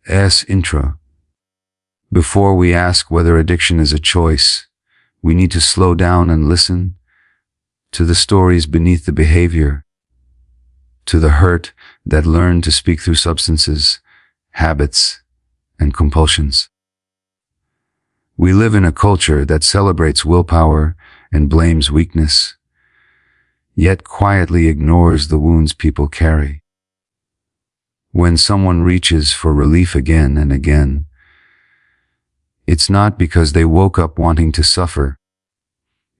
Intro. Before we ask whether addiction is a choice, we need to slow down and listen to the stories beneath the behavior, to the hurt that learned to speak through substances, habits, and compulsions. We live in a culture that celebrates willpower and blames weakness, yet quietly ignores the wounds people carry. When someone reaches for relief again and again, it's not because they woke up wanting to suffer.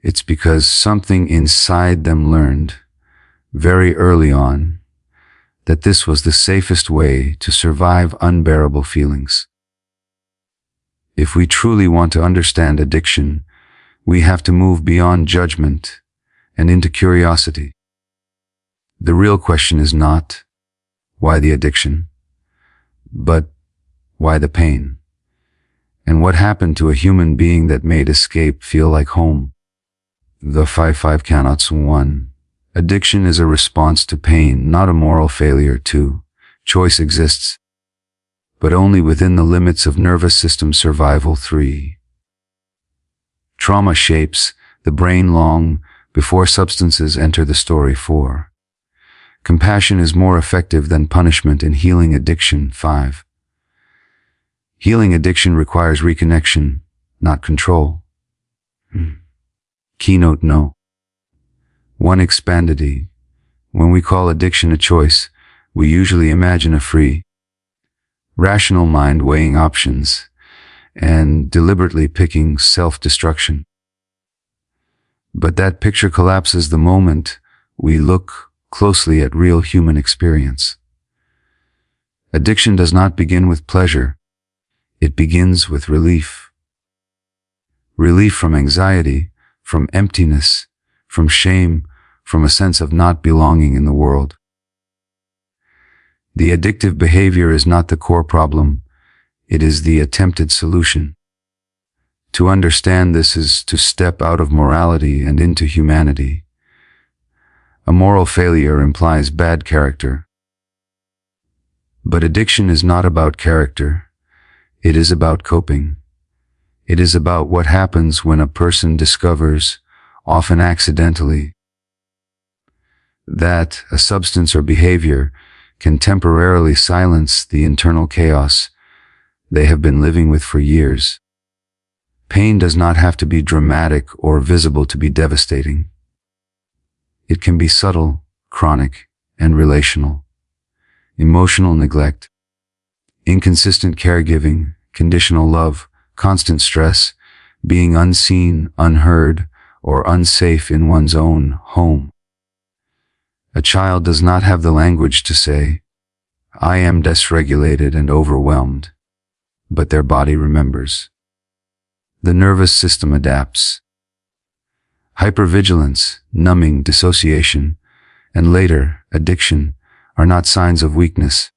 It's because something inside them learned, very early on, that this was the safest way to survive unbearable feelings. If we truly want to understand addiction, we have to move beyond judgment and into curiosity. The real question is not, why the addiction? But why the pain? And what happened to a human being that made escape feel like home? The 5 cannots 1. Addiction is a response to pain, not a moral failure. 2. Choice exists, but only within the limits of nervous system survival. 3. Trauma shapes the brain long before substances enter the story. 4. Compassion is more effective than punishment in healing addiction. 5. Healing addiction requires reconnection, not control. Keynote no. 1. Expandity. When we call addiction a choice, we usually imagine a free, rational mind weighing options and deliberately picking self-destruction. But that picture collapses the moment we look closely at real human experience. Addiction does not begin with pleasure. It begins with relief. Relief from anxiety, from emptiness, from shame, from a sense of not belonging in the world. The addictive behavior is not the core problem. It is the attempted solution. To understand this is to step out of morality and into humanity. A moral failure implies bad character. But addiction is not about character. It is about coping. It is about what happens when a person discovers, often accidentally, that a substance or behavior can temporarily silence the internal chaos they have been living with for years. Pain does not have to be dramatic or visible to be devastating. It can be subtle, chronic, and relational. Emotional neglect, inconsistent caregiving, conditional love, constant stress, being unseen, unheard, or unsafe in one's own home. A child does not have the language to say, "I am dysregulated and overwhelmed," but their body remembers. The nervous system adapts. Hypervigilance, numbing, dissociation, and later, addiction, are not signs of weakness.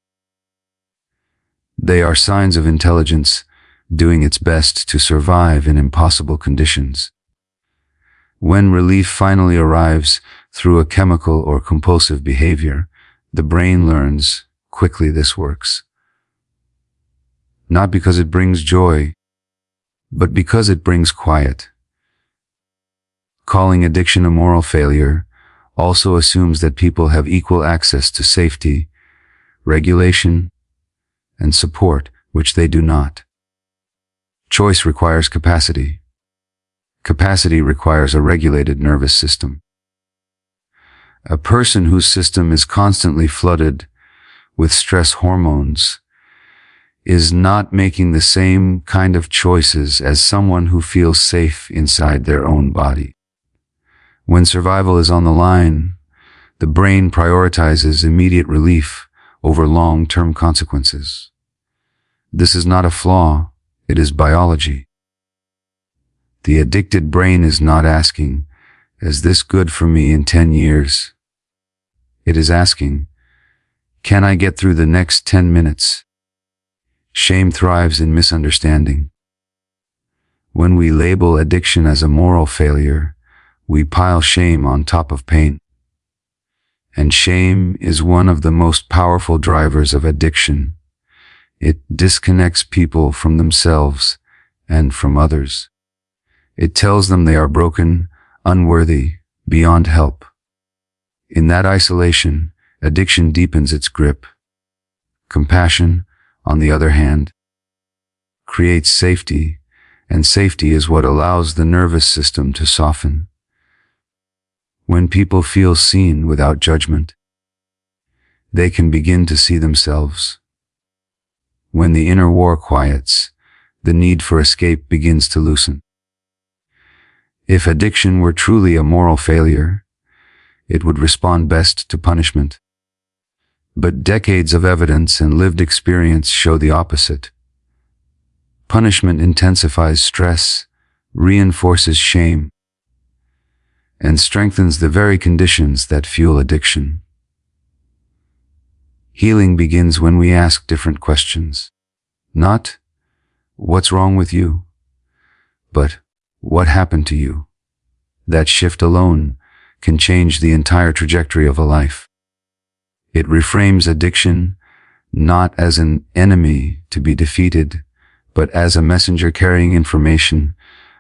They are signs of intelligence doing its best to survive in impossible conditions. When relief finally arrives through a chemical or compulsive behavior, the brain learns quickly this works. Not because it brings joy, but because it brings quiet. Calling addiction a moral failure also assumes that people have equal access to safety, regulation, and support, which they do not. Choice requires capacity. Capacity requires a regulated nervous system. A person whose system is constantly flooded with stress hormones is not making the same kind of choices as someone who feels safe inside their own body. When survival is on the line, the brain prioritizes immediate relief over long-term consequences. This is not a flaw, it is biology. The addicted brain is not asking, "Is this good for me in 10 years?" It is asking, "Can I get through the next 10 minutes?" Shame thrives in misunderstanding. When we label addiction as a moral failure, we pile shame on top of pain. And shame is one of the most powerful drivers of addiction. It disconnects people from themselves and from others. It tells them they are broken, unworthy, beyond help. In that isolation, addiction deepens its grip. Compassion, on the other hand, creates safety, and safety is what allows the nervous system to soften. When people feel seen without judgment, they can begin to see themselves. When the inner war quiets, the need for escape begins to loosen. If addiction were truly a moral failure, it would respond best to punishment. But decades of evidence and lived experience show the opposite. Punishment intensifies stress, reinforces shame, and strengthens the very conditions that fuel addiction. Healing begins when we ask different questions. Not, "What's wrong with you?" but, "What happened to you?" That shift alone can change the entire trajectory of a life. It reframes addiction not as an enemy to be defeated, but as a messenger carrying information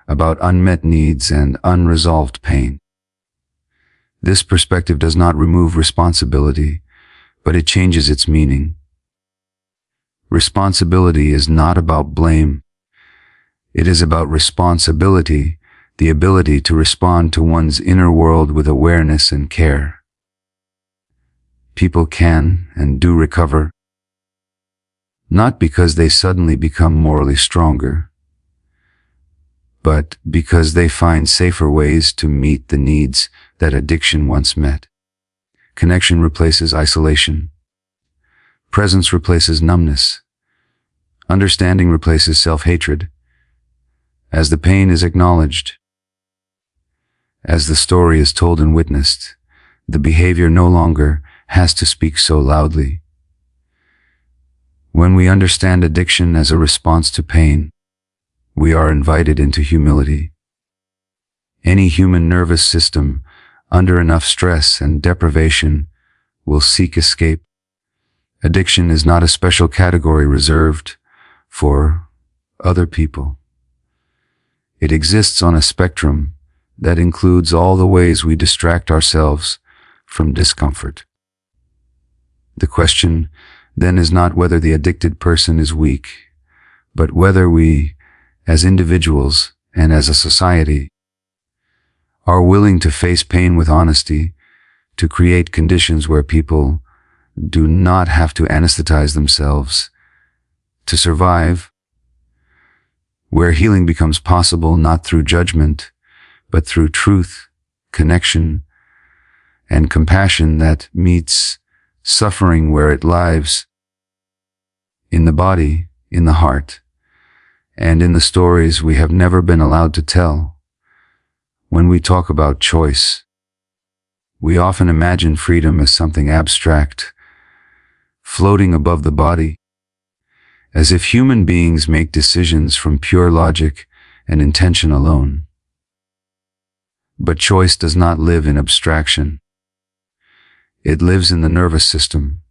about unmet needs and unresolved pain. This perspective does not remove responsibility, but it changes its meaning. Responsibility is not about blame. It is about responsibility, the ability to respond to one's inner world with awareness and care. People can and do recover, not because they suddenly become morally stronger, but because they find safer ways to meet the needs that addiction once met. Connection replaces isolation. Presence replaces numbness. Understanding replaces self-hatred. As the pain is acknowledged, as the story is told and witnessed, the behavior no longer has to speak so loudly. When we understand addiction as a response to pain, we are invited into humility. Any human nervous system under enough stress and deprivation will seek escape. Addiction is not a special category reserved for other people. It exists on a spectrum that includes all the ways we distract ourselves from discomfort. The question then is not whether the addicted person is weak, but whether we, as individuals and as a society, are willing to face pain with honesty, to create conditions where people do not have to anesthetize themselves to survive, where healing becomes possible not through judgment, but through truth, connection, and compassion that meets suffering where it lies, in the body, in the heart, and in the stories we have never been allowed to tell. When we talk about choice, we often imagine freedom as something abstract, floating above the body, as if human beings make decisions from pure logic and intention alone. But choice does not live in abstraction. It lives in the nervous system.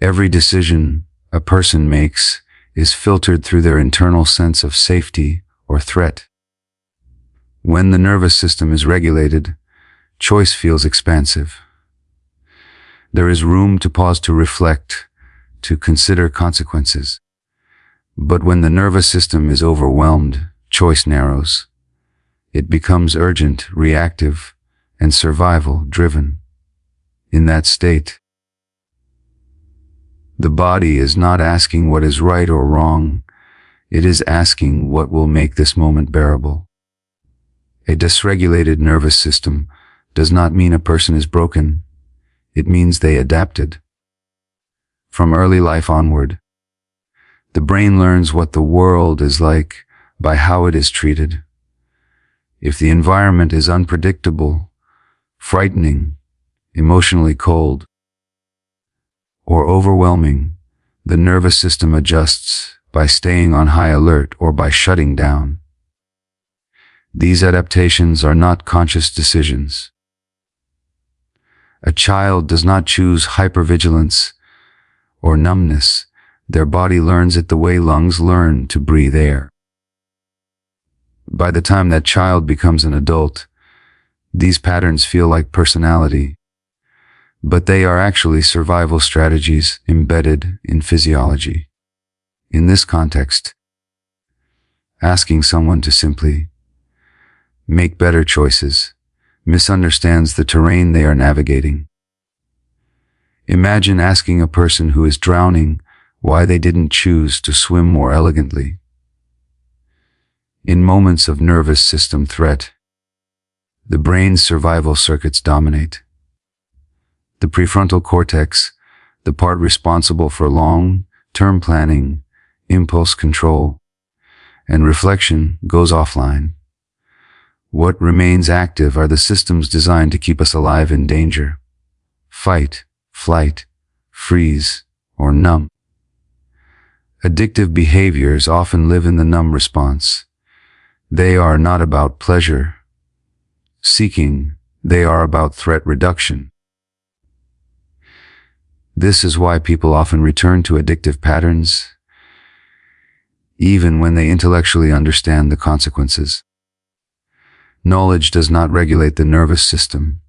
Every decision a person makes is filtered through their internal sense of safety or threat. When the nervous system is regulated, choice feels expansive. There is room to pause, to reflect, to consider consequences. But when the nervous system is overwhelmed, choice narrows. It becomes urgent, reactive, and survival-driven. In that state, the body is not asking what is right or wrong. It is asking what will make this moment bearable. A dysregulated nervous system does not mean a person is broken. It means they adapted. From early life onward, the brain learns what the world is like by how it is treated. If the environment is unpredictable, frightening, emotionally cold, or overwhelming, the nervous system adjusts by staying on high alert or by shutting down. These adaptations are not conscious decisions. A child does not choose hypervigilance or numbness, Their body learns it the way lungs learn to breathe air. By the time that child becomes an adult, these patterns feel like personality, but they are actually survival strategies embedded in physiology. In this context, asking someone to simply make better choices misunderstands the terrain they are navigating. Imagine asking a person who is drowning why they didn't choose to swim more elegantly. In moments of nervous system threat, the brain's survival circuits dominate. The prefrontal cortex, the part responsible for long-term planning, impulse control, and reflection, goes offline. What remains active are the systems designed to keep us alive in danger: fight, flight, freeze, or numb. Addictive behaviors often live in the numb response. They are not about pleasure seeking, they are about threat reduction. This is why people often return to addictive patterns, even when they intellectually understand the consequences. Knowledge does not regulate the nervous system.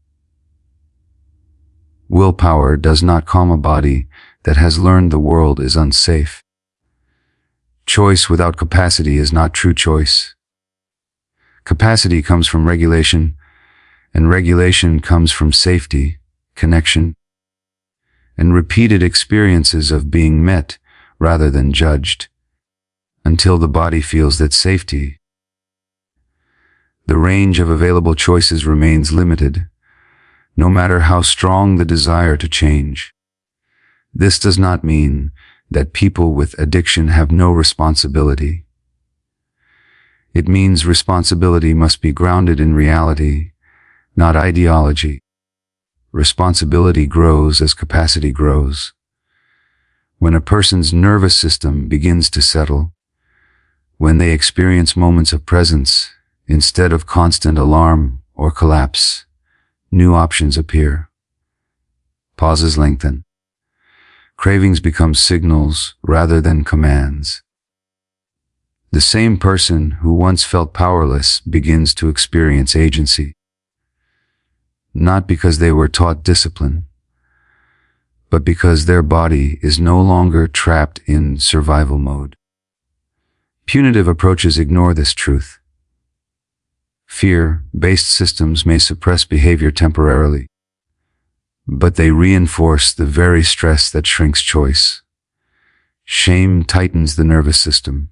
Willpower does not calm a body that has learned the world is unsafe. Choice without capacity is not true choice. Capacity comes from regulation, and regulation comes from safety, connection, and repeated experiences of being met rather than judged, until the body feels that safety. The range of available choices remains limited, no matter how strong the desire to change. This does not mean that people with addiction have no responsibility. It means responsibility must be grounded in reality, not ideology. Responsibility grows as capacity grows. When a person's nervous system begins to settle, when they experience moments of presence instead of constant alarm or collapse, new options appear. Pauses lengthen. Cravings become signals rather than commands. The same person who once felt powerless begins to experience agency, not because they were taught discipline, but because their body is no longer trapped in survival mode. Punitive approaches ignore this truth. Fear-based systems may suppress behavior temporarily, but they reinforce the very stress that shrinks choice. Shame tightens the nervous system.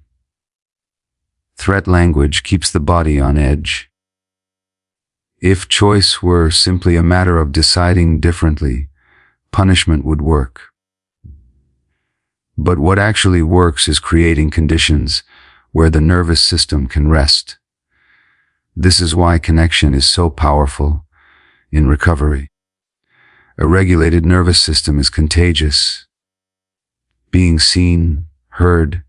Threat language keeps the body on edge. If choice were simply a matter of deciding differently, punishment would work. But what actually works is creating conditions where the nervous system can rest. This is why connection is so powerful in recovery. A regulated nervous system is contagious. Being seen, heard,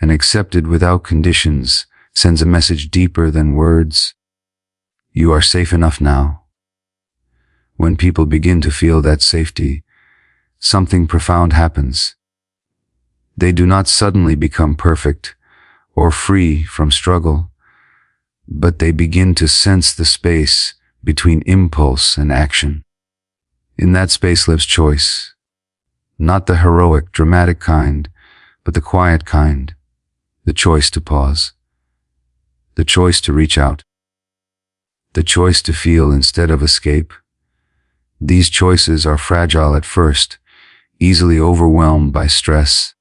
and accepted without conditions sends a message deeper than words. You are safe enough now. When people begin to feel that safety, something profound happens. They do not suddenly become perfect or free from struggle, but they begin to sense the space between impulse and action. In that space lives choice, not the heroic, dramatic kind, but the quiet kind, the choice to pause, the choice to reach out, the choice to feel instead of escape. These choices are fragile at first, easily overwhelmed by stress,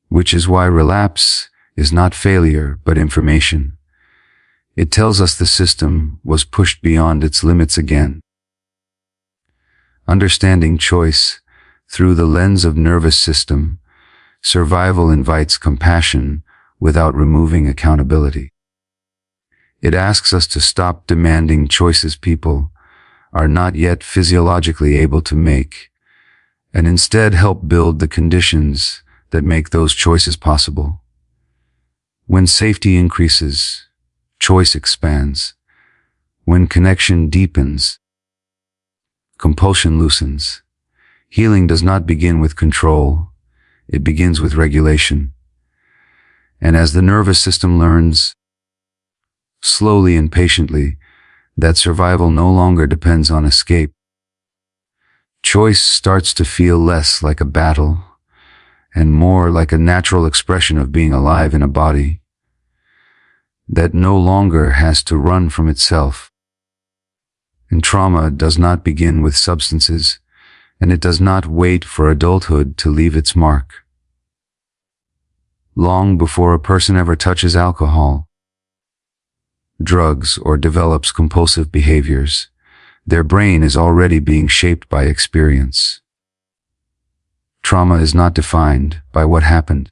which is why relapse is not failure but information. It tells us the system was pushed beyond its limits again. Understanding choice through the lens of nervous system, survival invites compassion without removing accountability. It asks us to stop demanding choices people are not yet physiologically able to make, and instead help build the conditions that make those choices possible. When safety increases, choice expands. When connection deepens, compulsion loosens. Healing does not begin with control. it begins with regulation. And as the nervous system learns, slowly and patiently, that survival no longer depends on escape, choice starts to feel less like a battle and more like a natural expression of being alive in a body that no longer has to run from itself. And trauma does not begin with substances, and it does not wait for adulthood to leave its mark. Long before a person ever touches alcohol, drugs, or develops compulsive behaviors, their brain is already being shaped by experience. Trauma is not defined by what happened,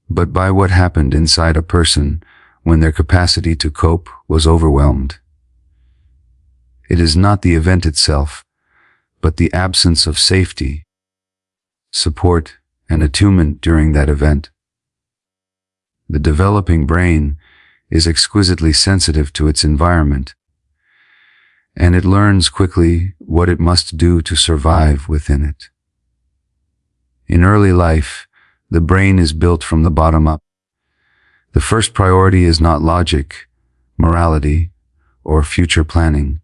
but by what happened inside a person when their capacity to cope was overwhelmed. It is not the event itself, but the absence of safety, support, and attunement during that event. The developing brain is exquisitely sensitive to its environment, and it learns quickly what it must do to survive within it. In early life, the brain is built from the bottom up. The first priority is not logic, morality, or future planning,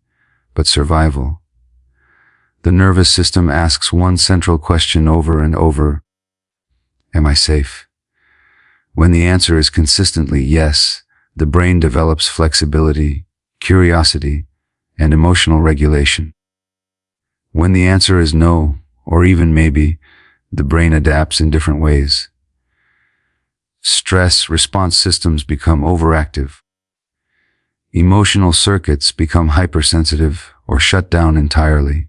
but survival. The nervous system asks one central question over and over: am I safe? When the answer is consistently yes, the brain develops flexibility, curiosity, and emotional regulation. When the answer is no, or even maybe, the brain adapts in different ways. Stress response systems become overactive. Emotional circuits become hypersensitive or shut down entirely.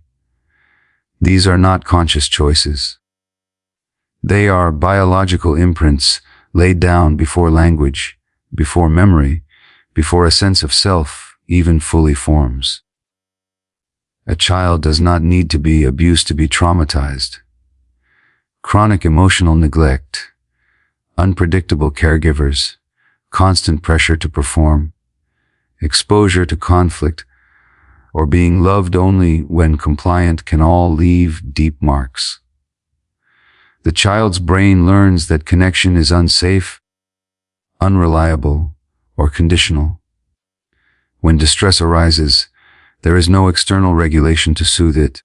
These are not conscious choices. They are biological imprints laid down before language, before memory, before a sense of self even fully forms. A child does not need to be abused to be traumatized. Chronic emotional neglect, unpredictable caregivers, constant pressure to perform, exposure to conflict, or being loved only when compliant can all leave deep marks. The child's brain learns that connection is unsafe, unreliable, or conditional. When distress arises, there is no external regulation to soothe it,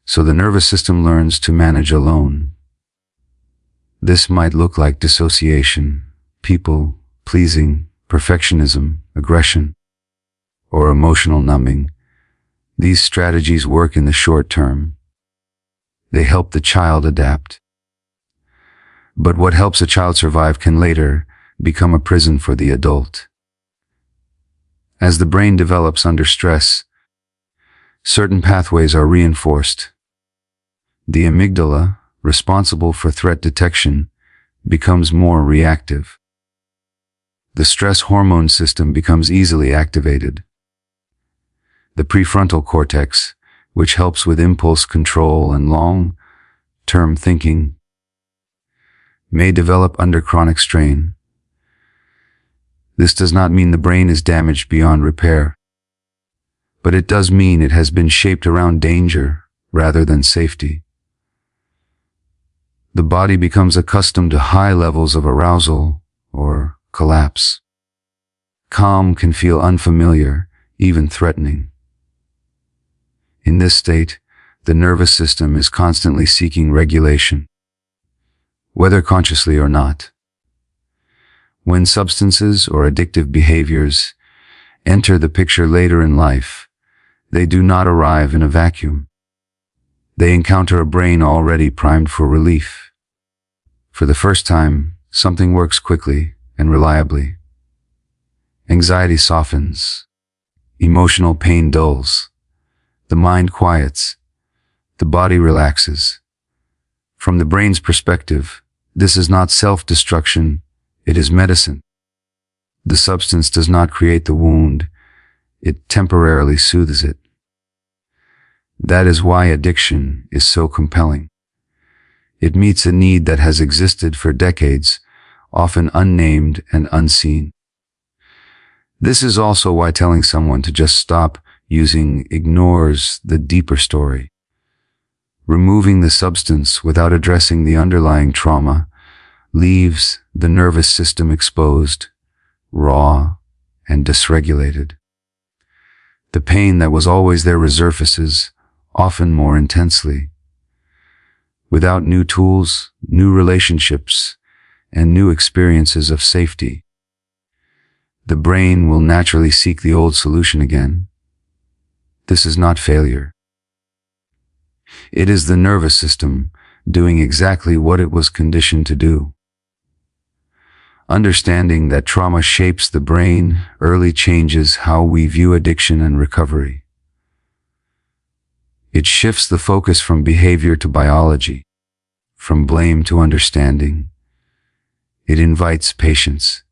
so the nervous system learns to manage alone. This might look like dissociation, people pleasing, perfectionism, aggression, or emotional numbing. These strategies work in the short term. They help the child adapt. But what helps a child survive can later become a prison for the adult. As the brain develops under stress, certain pathways are reinforced. The amygdala, responsible for threat detection, becomes more reactive. The stress hormone system becomes easily activated. The prefrontal cortex, which helps with impulse control and long-term thinking, may develop under chronic strain. This does not mean the brain is damaged beyond repair, but it does mean it has been shaped around danger rather than safety. The body becomes accustomed to high levels of arousal or collapse. Calm can feel unfamiliar, even threatening. In this state, the nervous system is constantly seeking regulation, whether consciously or not. When substances or addictive behaviors enter the picture later in life, they do not arrive in a vacuum. They encounter a brain already primed for relief. For the first time, something works quickly and reliably. Anxiety softens, emotional pain dulls, the mind quiets, the body relaxes. From the brain's perspective, this is not self-destruction, it is medicine. The substance does not create the wound, it temporarily soothes it. That is why addiction is so compelling. It meets a need that has existed for decades, often unnamed and unseen. This is also why telling someone to just stop using ignores the deeper story. Removing the substance without addressing the underlying trauma leaves the nervous system exposed, raw, and dysregulated. The pain that was always there resurfaces, often more intensely. Without new tools, new relationships, and new experiences of safety, the brain will naturally seek the old solution again. This is not failure. It is the nervous system doing exactly what it was conditioned to do. Understanding that trauma shapes the brain early changes how we view addiction and recovery. It shifts the focus from behavior to biology, from blame to understanding. It invites patience.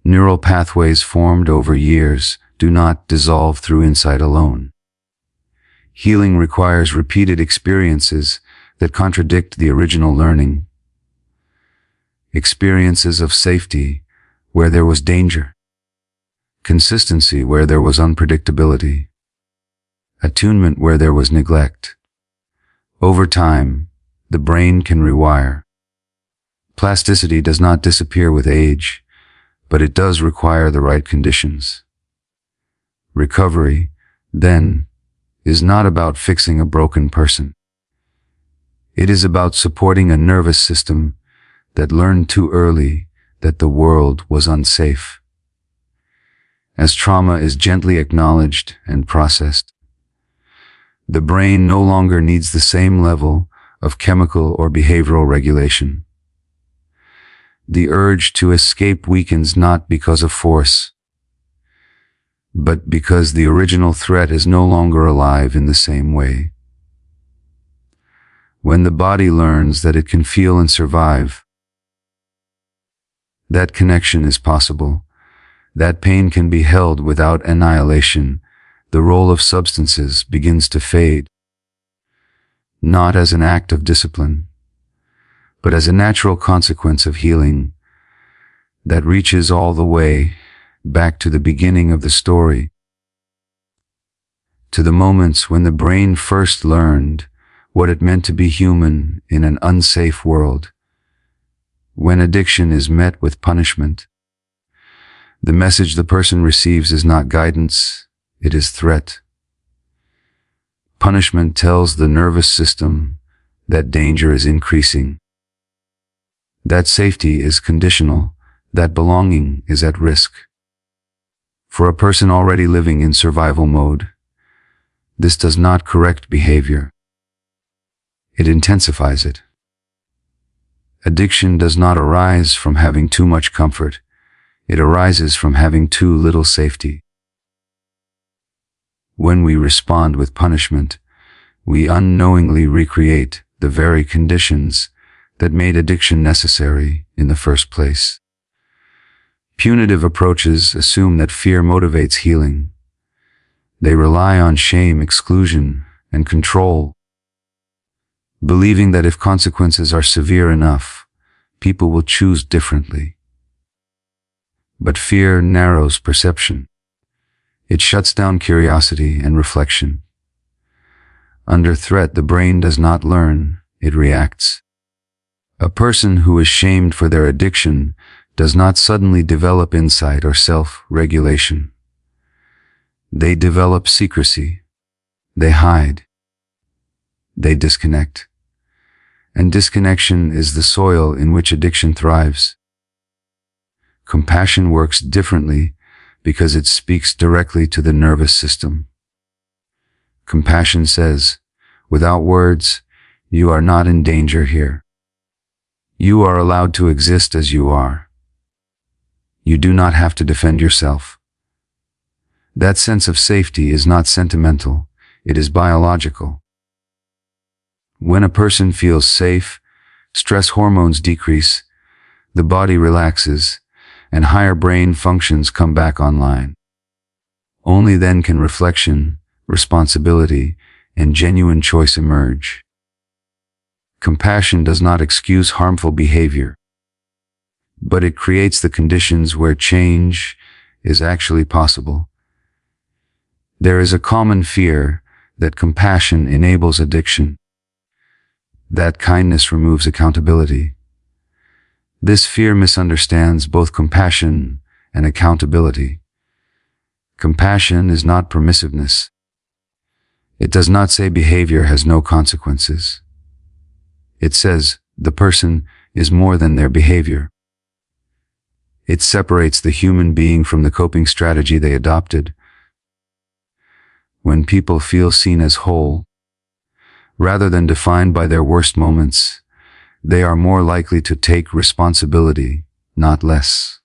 Neural pathways formed over years do not dissolve through insight alone. Healing requires repeated experiences that contradict the original learning. Experiences of safety where there was danger. Consistency where there was unpredictability. Attunement where there was neglect. Over time, the brain can rewire. Plasticity does not disappear with age, but it does require the right conditions. Recovery, then, is not about fixing a broken person. It is about supporting a nervous system that learned too early that the world was unsafe. As trauma is gently acknowledged and processed, the brain no longer needs the same level of chemical or behavioral regulation. The urge to escape weakens not because of force, but because the original threat is no longer alive in the same way. When the body learns that it can feel and survive, that connection is possible. That pain can be held without annihilation. The role of substances begins to fade, not as an act of discipline, but as a natural consequence of healing that reaches all the way back to the beginning of the story, to the moments when the brain first learned what it meant to be human in an unsafe world. When addiction is met with punishment, the message the person receives is not guidance, it is threat. Punishment tells the nervous system that danger is increasing, that safety is conditional, that belonging is at risk. For a person already living in survival mode, this does not correct behavior. It intensifies it. Addiction does not arise from having too much comfort. It arises from having too little safety. When we respond with punishment, we unknowingly recreate the very conditions that made addiction necessary in the first place. Punitive approaches assume that fear motivates healing. They rely on shame, exclusion, and control, believing that if consequences are severe enough, people will choose differently. But fear narrows perception. It shuts down curiosity and reflection. Under threat, the brain does not learn, it reacts. A person who is shamed for their addiction does not suddenly develop insight or self-regulation. They develop secrecy. They hide. They disconnect. And disconnection is the soil in which addiction thrives. Compassion works differently because it speaks directly to the nervous system. Compassion says, without words, you are not in danger here. You are allowed to exist as you are. You do not have to defend yourself. That sense of safety is not sentimental, it is biological. When a person feels safe, stress hormones decrease, the body relaxes, and higher brain functions come back online. Only then can reflection, responsibility, and genuine choice emerge. Compassion does not excuse harmful behavior, but it creates the conditions where change is actually possible. There is a common fear that compassion enables addiction. that kindness removes accountability. This fear misunderstands both compassion and accountability. Compassion is not permissiveness. It does not say behavior has no consequences. It says the person is more than their behavior. It separates the human being from the coping strategy they adopted. When people feel seen as whole, rather than defined by their worst moments, they are more likely to take responsibility, not less.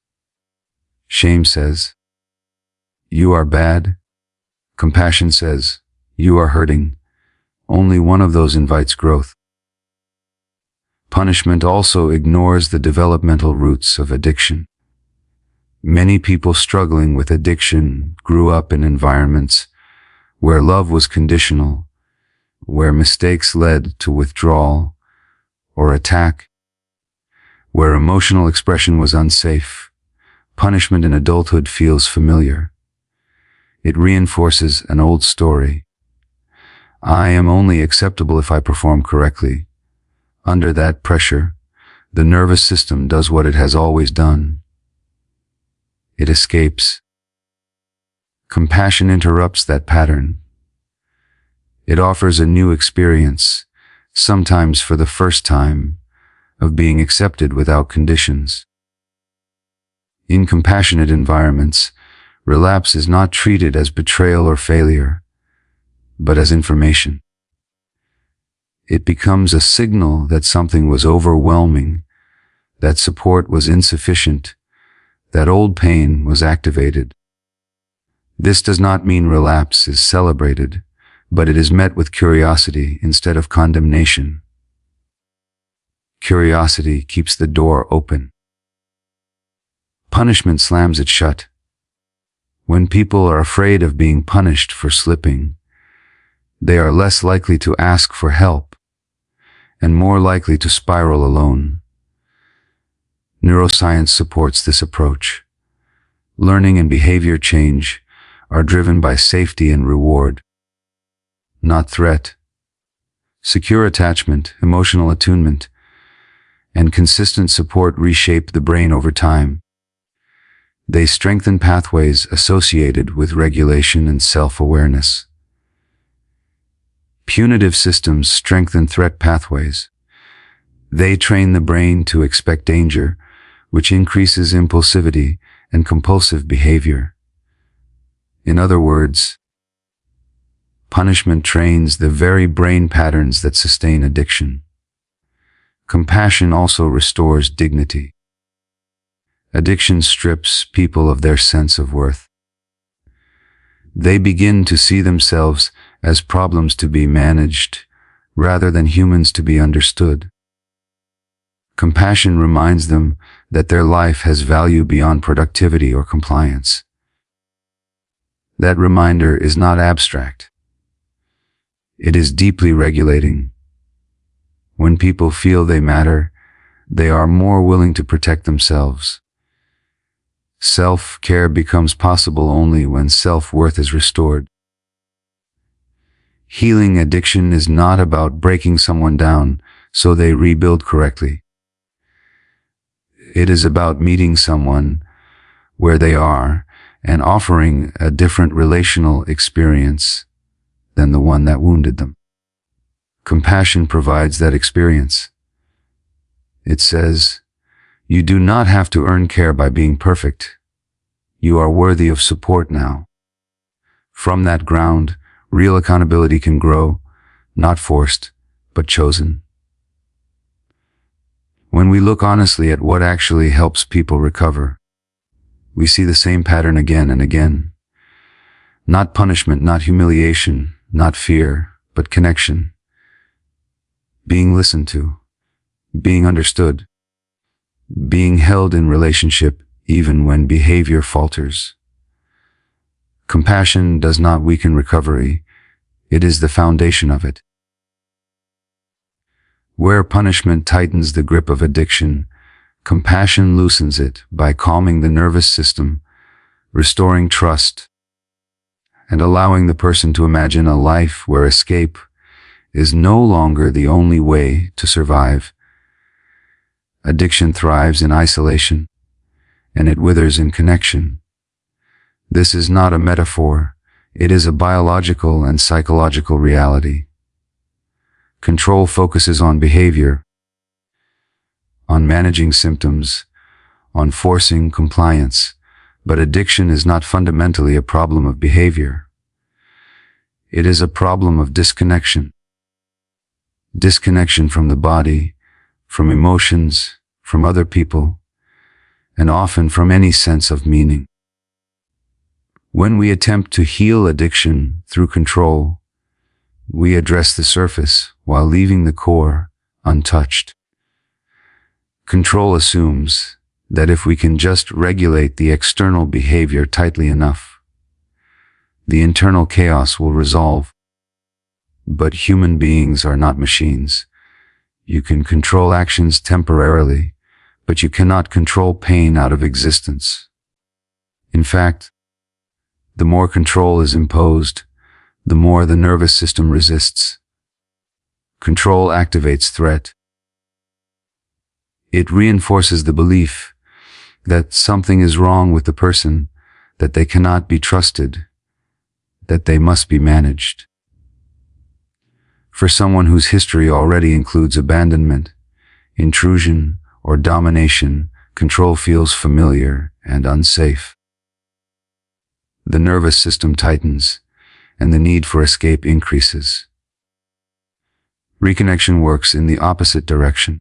Shame says, "You are bad." Compassion says, "You are hurting." Only one of those invites growth. Punishment also ignores the developmental roots of addiction. Many people struggling with addiction grew up in environments where love was conditional, where mistakes led to withdrawal or attack, where emotional expression was unsafe. Punishment in adulthood feels familiar. It reinforces an old story. I am only acceptable if I perform correctly. Under that pressure, the nervous system does what it has always done. It escapes. Compassion interrupts that pattern. It offers a new experience, sometimes for the first time, of being accepted without conditions. In compassionate environments, relapse is not treated as betrayal or failure, but as information. It becomes a signal that something was overwhelming, that support was insufficient, that old pain was activated. This does not mean relapse is celebrated, but it is met with curiosity instead of condemnation. Curiosity keeps the door open. Punishment slams it shut. When people are afraid of being punished for slipping, they are less likely to ask for help and more likely to spiral alone. Neuroscience supports this approach. Learning and behavior change are driven by safety and reward, not threat. Secure attachment, emotional attunement, and consistent support reshape the brain over time. They strengthen pathways associated with regulation and self-awareness. Punitive systems strengthen threat pathways. They train the brain to expect danger, which increases impulsivity and compulsive behavior. In other words, punishment trains the very brain patterns that sustain addiction. Compassion also restores dignity. Addiction strips people of their sense of worth. They begin to see themselves as problems to be managed rather than humans to be understood. Compassion reminds them that their life has value beyond productivity or compliance. That reminder is not abstract. It is deeply regulating. When people feel they matter, they are more willing to protect themselves. Self-care becomes possible only when self-worth is restored. Healing addiction is not about breaking someone down so they rebuild correctly. It is about meeting someone where they are and offering a different relational experience than the one that wounded them. Compassion provides that experience. It says, "You do not have to earn care by being perfect. You are worthy of support now." From that ground, real accountability can grow, not forced, but chosen. When we look honestly at what actually helps people recover, we see the same pattern again and again. Not punishment, not humiliation, not fear, but connection. Being listened to, being understood, being held in relationship even when behavior falters. Compassion does not weaken recovery, it is the foundation of it. Where punishment tightens the grip of addiction, compassion loosens it by calming the nervous system, restoring trust, and allowing the person to imagine a life where escape is no longer the only way to survive. Addiction thrives in isolation, and it withers in connection. This is not a metaphor. It is a biological and psychological reality. Control focuses on behavior, on managing symptoms, on forcing compliance, but addiction is not fundamentally a problem of behavior. It is a problem of disconnection. Disconnection from the body, from emotions, from other people, and often from any sense of meaning. When we attempt to heal addiction through control, we address the surface while leaving the core untouched. Control assumes that if we can just regulate the external behavior tightly enough, the internal chaos will resolve. But human beings are not machines. You can control actions temporarily, but you cannot control pain out of existence. In fact, the more control is imposed, the more the nervous system resists. Control activates threat. It reinforces the belief that something is wrong with the person, that they cannot be trusted, that they must be managed. For someone whose history already includes abandonment, intrusion, or domination, control feels familiar and unsafe. The nervous system tightens, and the need for escape increases. Reconnection works in the opposite direction.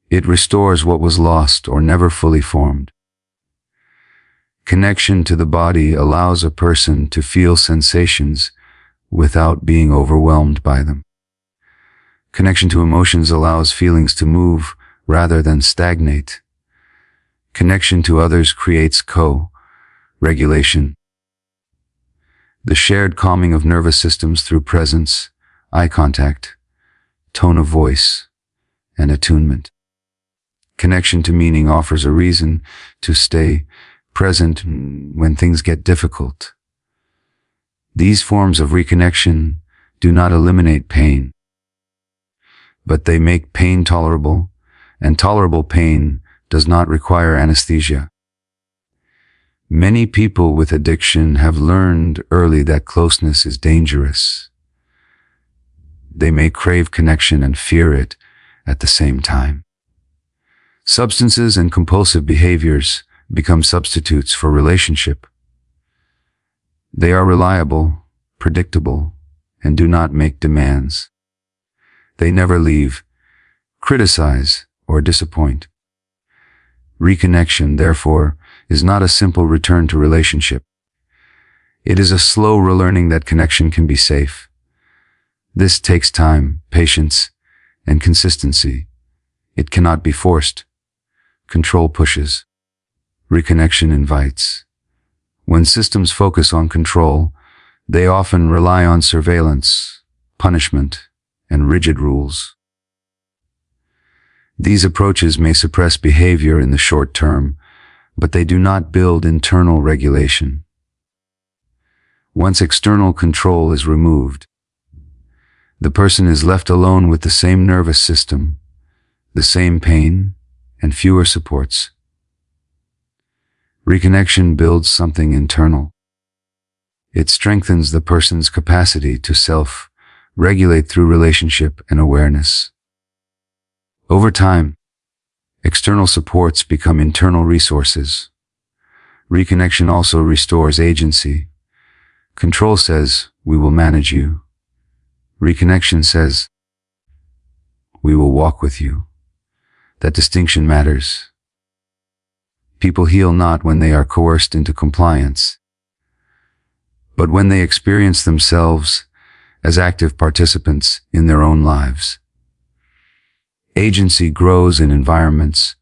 It restores what was lost or never fully formed. Connection to the body allows a person to feel sensations without being overwhelmed by them. Connection to emotions allows feelings to move rather than stagnate. Connection to others creates co-regulation. The shared calming of nervous systems through presence, eye contact, tone of voice, and attunement. Connection to meaning offers a reason to stay present when things get difficult. These forms of reconnection do not eliminate pain, but they make pain tolerable, and tolerable pain does not require anesthesia. Many people with addiction have learned early that closeness is dangerous. They may crave connection and fear it at the same time. Substances and compulsive behaviors become substitutes for relationship. They are reliable, predictable, and do not make demands. They never leave, criticize, or disappoint. Reconnection, therefore, is not a simple return to relationship. It is a slow relearning that connection can be safe. This takes time, patience, and consistency. It cannot be forced. Control pushes. Reconnection invites. When systems focus on control, they often rely on surveillance, punishment, and rigid rules. These approaches may suppress behavior in the short term, but they do not build internal regulation. Once external control is removed, the person is left alone with the same nervous system, the same pain, and fewer supports. Reconnection builds something internal. It strengthens the person's capacity to self-regulate through relationship and awareness. Over time, external supports become internal resources. Reconnection also restores agency. Control says, "We will manage you." Reconnection says, "We will walk with you." That distinction matters. People heal not when they are coerced into compliance, but when they experience themselves as active participants in their own lives. Agency grows in environments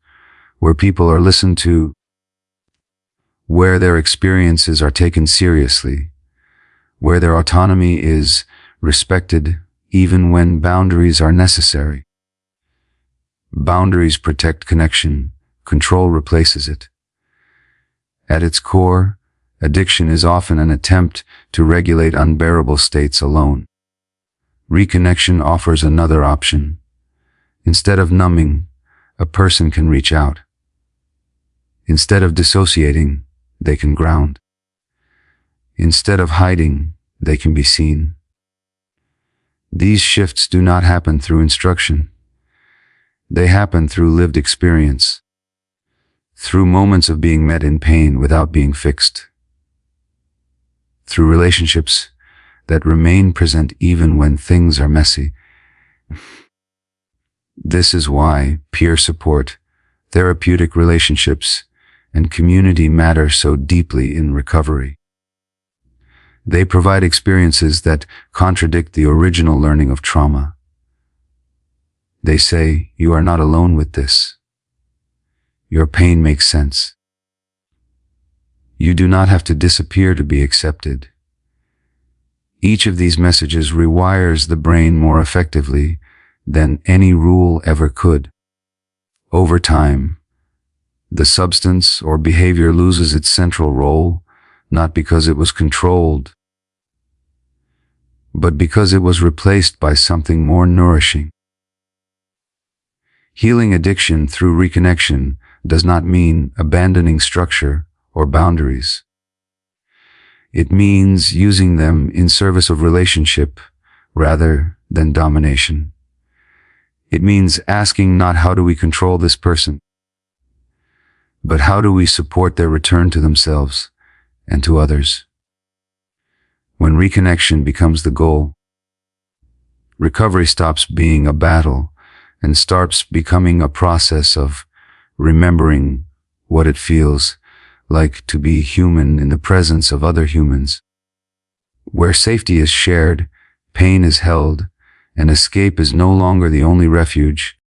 where people are listened to, where their experiences are taken seriously, where their autonomy is respected even when boundaries are necessary. Boundaries protect connection, control replaces it. At its core, addiction is often an attempt to regulate unbearable states alone. Reconnection offers another option. Instead of numbing, a person can reach out. Instead of dissociating, they can ground. Instead of hiding, they can be seen. These shifts do not happen through instruction. They happen through lived experience, through moments of being met in pain without being fixed, through relationships that remain present even when things are messy. This is why peer support, therapeutic relationships, and community matter so deeply in recovery. They provide experiences that contradict the original learning of trauma. They say, you are not alone with this. Your pain makes sense. You do not have to disappear to be accepted. Each of these messages rewires the brain more effectively than any rule ever could. Over time, the substance or behavior loses its central role, not because it was controlled, but because it was replaced by something more nourishing. Healing addiction through reconnection does not mean abandoning structure or boundaries. It means using them in service of relationship rather than domination. It means asking not how do we control this person, but how do we support their return to themselves and to others. When reconnection becomes the goal, recovery stops being a battle and starts becoming a process of remembering what it feels like to be human in the presence of other humans. Where safety is shared, pain is held, and escape is no longer the only refuge,